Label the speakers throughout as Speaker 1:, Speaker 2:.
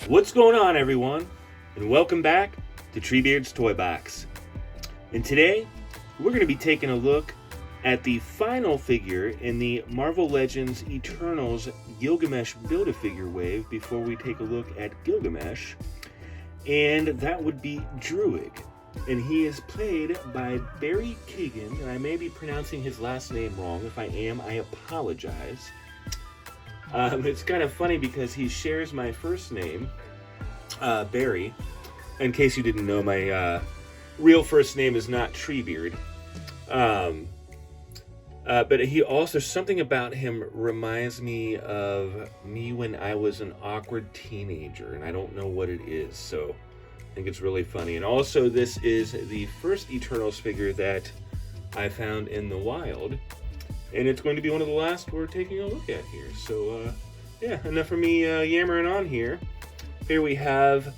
Speaker 1: What's going on, everyone? And welcome back to Treebeard's Toy Box. And today, we're going to be taking a look at the final figure in the Marvel Legends Eternals Gilgamesh Build-A-Figure wave before we take a look at Gilgamesh. And that would be Druig. And he is played by Barry Keoghan, and I may be pronouncing his last name wrong. If I am, I apologize. It's kind of funny because he shares my first name, Barry. In case you didn't know, my real first name is not Treebeard. But he also, something about him reminds me of me when I was an awkward teenager, and I don't know what it is, so I think it's really funny. And also, this is the first Eternals figure that I found in the wild, and it's going to be one of the last we're taking a look at here. So, yeah, enough for me yammering on here. Here we have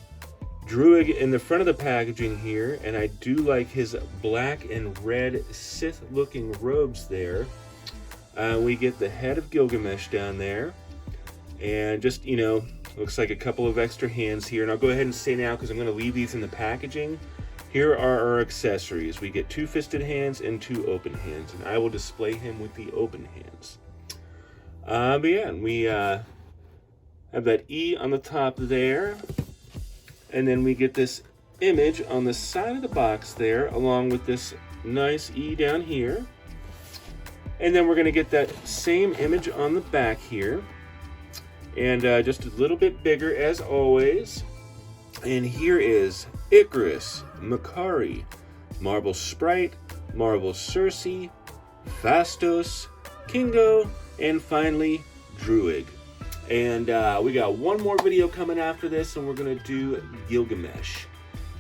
Speaker 1: Druig in the front of the packaging here, and I do like his black and red Sith-looking robes there. We get the head of Gilgamesh down there, and just, you know, looks like a couple of extra hands here. And I'll go ahead and say now, because I'm going to leave these in the packaging, here are our accessories. We get 2 fisted hands and 2 open hands, and I will display him with the open hands. But yeah, and we have that E on the top there, and then we get this image on the side of the box there, along with this nice E down here. And then we're going to get that same image on the back here, and just a little bit bigger as always. And here is Icarus, Makari, Marble Sprite, Marble Cersei, Phastos, Kingo, and finally Druig. And we got one more video coming after this, and we're going to do Gilgamesh.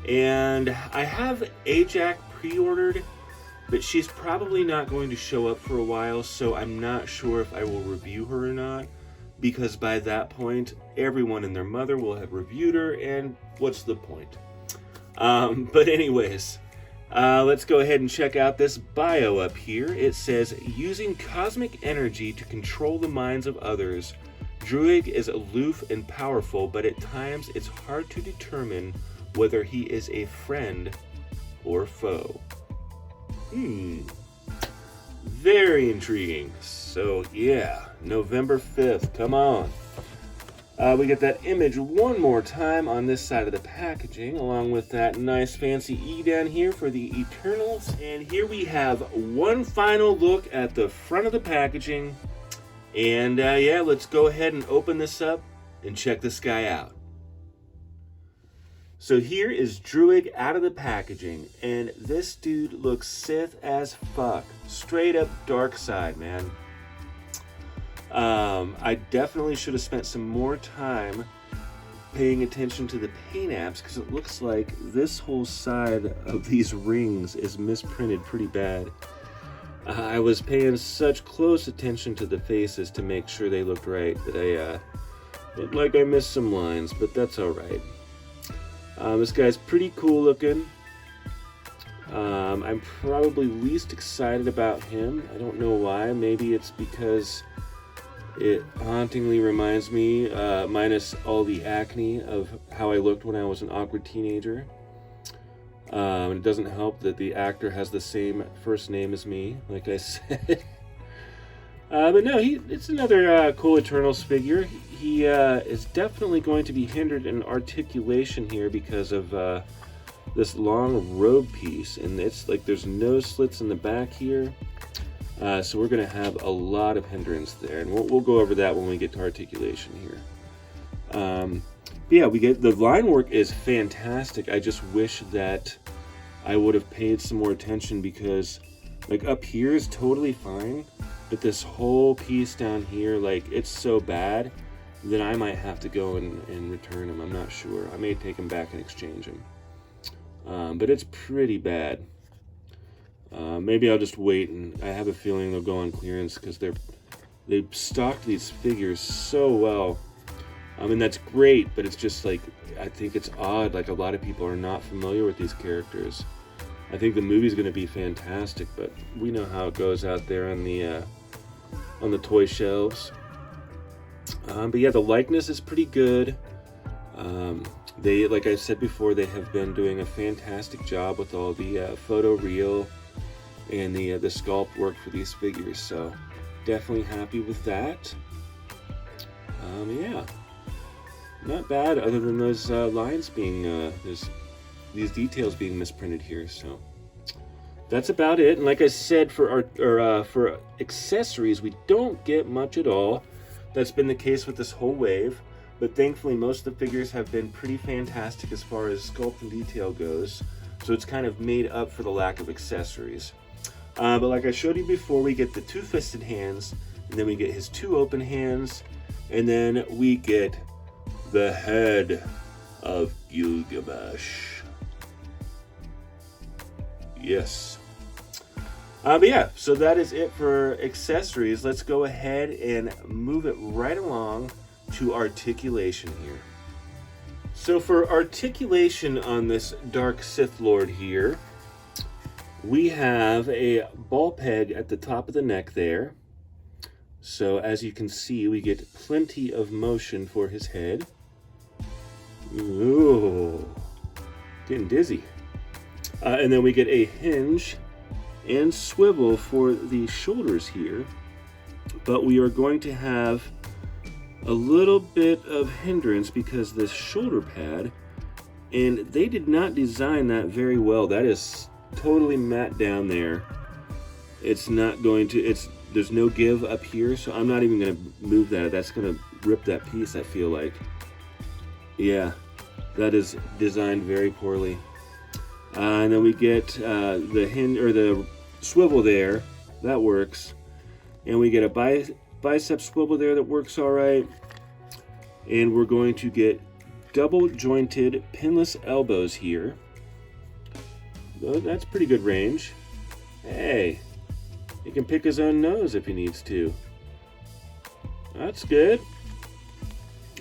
Speaker 1: And I have Ajax pre-ordered, but she's probably not going to show up for a while, so I'm not sure if I will review her or not, because by that point, everyone and their mother will have reviewed her, and what's the point? But anyways, let's go ahead and check out this bio up here. It says, using cosmic energy to control the minds of others, Druig is aloof and powerful, but at times it's hard to determine whether he is a friend or foe. Very intriguing. So yeah, November 5th, come on. We get that image one more time on this side of the packaging, along with that nice fancy E down here for the Eternals. And here we have one final look at the front of the packaging. And yeah, let's go ahead and open this up and check this guy out. So here is Druig out of the packaging, and this dude looks Sith as fuck. Straight up dark side, man. I definitely should have spent some more time paying attention to the paint apps, because it looks like this whole side of these rings is misprinted pretty bad. I was paying such close attention to the faces to make sure they looked right that I looked like I missed some lines, but that's alright. This guy's pretty cool looking. I'm probably least excited about him. I don't know why. Maybe it's because it hauntingly reminds me, minus all the acne, of how I looked when I was an awkward teenager. It doesn't help that the actor has the same first name as me, like I said. But no, it's another cool Eternals figure. He is definitely going to be hindered in articulation here because of this long robe piece, and it's like there's no slits in the back here. So we're going to have a lot of hindrance there, and we'll go over that when we get to articulation here. But yeah, we get the line work is fantastic. I just wish that I would have paid some more attention, because like up here is totally fine, but this whole piece down here, like, it's so bad that I might have to go and return them. I'm not sure. I may take them back and exchange them. But it's pretty bad. Maybe I'll just wait, and I have a feeling they'll go on clearance, because they've stocked these figures so well. I mean, that's great, but it's just like, I think it's odd, like a lot of people are not familiar with these characters. I think the movie's going to be fantastic, but we know how it goes out there on the toy shelves. But yeah, the likeness is pretty good. They, like I said before, they have been doing a fantastic job with all the photo reel and the sculpt work for these figures, so definitely happy with that. Yeah, not bad, other than those lines being, these details being misprinted here, so that's about it. And like I said, for for accessories, we don't get much at all. That's been the case with this whole wave, but thankfully most of the figures have been pretty fantastic as far as sculpt and detail goes, so it's kind of made up for the lack of accessories. But like I showed you before, we get the two-fisted hands, and then we get his two open hands, and then we get the head of Gilgamesh. Yes. But yeah, so that is it for accessories. Let's go ahead and move it right along to articulation here. So for articulation on this Dark Sith Lord here, we have a ball peg at the top of the neck there. So as you can see, we get plenty of motion for his head. Ooh, getting dizzy. And then we get a hinge and swivel for the shoulders here, but we are going to have a little bit of hindrance because this shoulder pad, and they did not design that very well. That is totally matte down there. It's not going to, there's no give up here, so I'm not even going to move that. That's going to rip that piece, I feel like. Yeah, that is designed very poorly. And then we get the hinge or the swivel there, that works. And we get a bicep swivel there that works all right. And we're going to get double jointed pinless elbows here. Oh, that's pretty good range. Hey, he can pick his own nose if he needs to. That's good.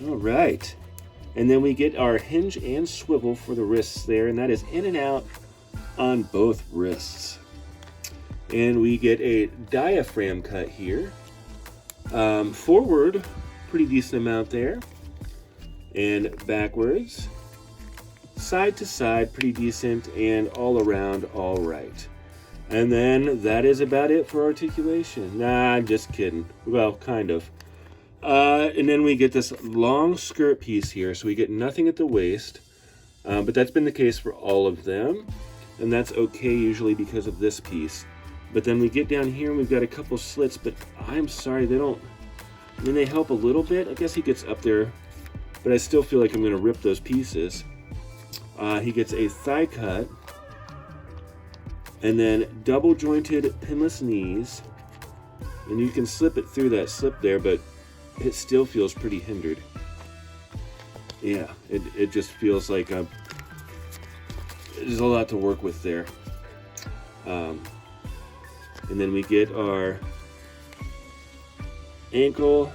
Speaker 1: All right. And then we get our hinge and swivel for the wrists there, and that is in and out on both wrists. And we get a diaphragm cut here. Forward, pretty decent amount there. And backwards. Side to side, pretty decent, and all around, all right. And then that is about it for articulation. Nah, I'm just kidding. Well, kind of. And then we get this long skirt piece here, so we get nothing at the waist, but that's been the case for all of them, and that's okay usually because of this piece. But then we get down here and we've got a couple slits, but I'm sorry, they don't, I mean, they help a little bit. I guess he gets up there, but I still feel like I'm going to rip those pieces. He gets a thigh cut, and then double jointed pinless knees, and you can slip it through that slip there, but it still feels pretty hindered. Yeah, it just feels like there's a lot to work with there. And then we get our ankle,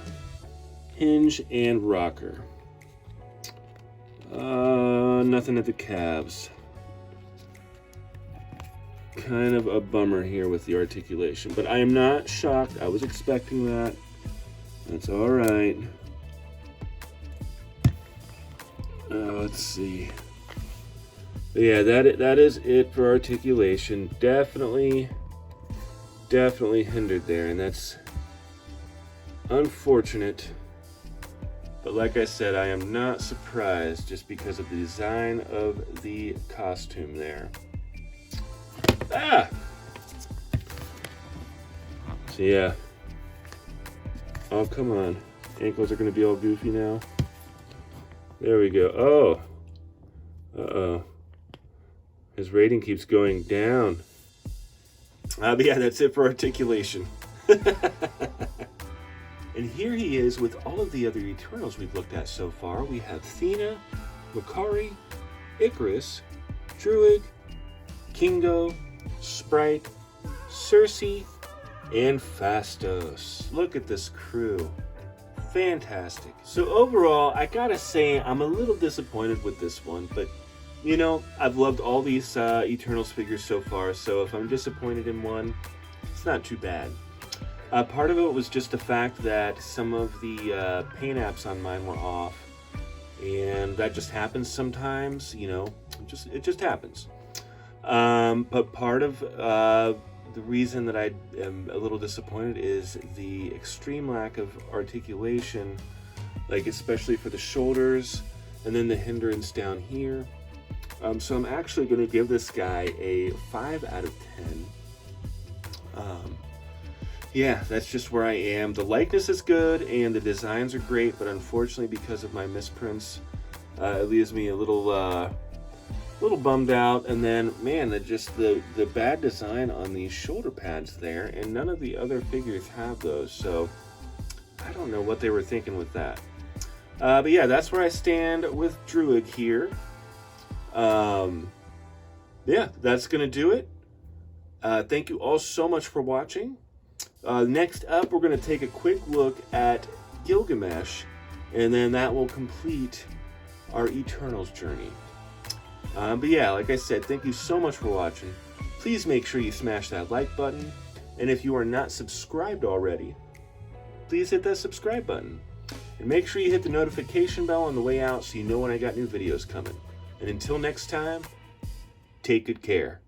Speaker 1: hinge, and rocker. Nothing at the calves. Kind of a bummer here with the articulation, but I am not shocked. I was expecting that. That's all right. Let's see. But yeah, that is it for articulation. Definitely hindered there, and that's unfortunate. But like I said, I am not surprised just because of the design of the costume there. Ah! So yeah. Oh, come on. Ankles are going to be all goofy now. There we go. Oh. Uh-oh. His rating keeps going down. But yeah, that's it for articulation. And here he is with all of the other Eternals we've looked at so far. We have Thena, Makari, Icarus, Druig, Kingo, Sprite, Cersei, and Phastos. Look at this crew. Fantastic. So overall, I gotta say, I'm a little disappointed with this one, but you know, I've loved all these Eternals figures so far, so if I'm disappointed in one, it's not too bad. Part of it was just the fact that some of the paint apps on mine were off, and that just happens sometimes, you know, it just happens. But part of the reason that I am a little disappointed is the extreme lack of articulation, like especially for the shoulders, and then the hindrance down here. So I'm actually going to give this guy a 5 out of 10. Yeah, that's just where I am. The likeness is good and the designs are great, but unfortunately because of my misprints, it leaves me a little bummed out. And then, man, the bad design on these shoulder pads there, and none of the other figures have those, so I don't know what they were thinking with that. But yeah, that's where I stand with Druig here. Yeah, that's gonna do it. Thank you all so much for watching. Next up, we're going to take a quick look at Gilgamesh, and then that will complete our Eternals journey. But yeah, like I said, thank you so much for watching. Please make sure you smash that like button, and if you are not subscribed already, please hit that subscribe button. And make sure you hit the notification bell on the way out so you know when I got new videos coming. And until next time, take good care.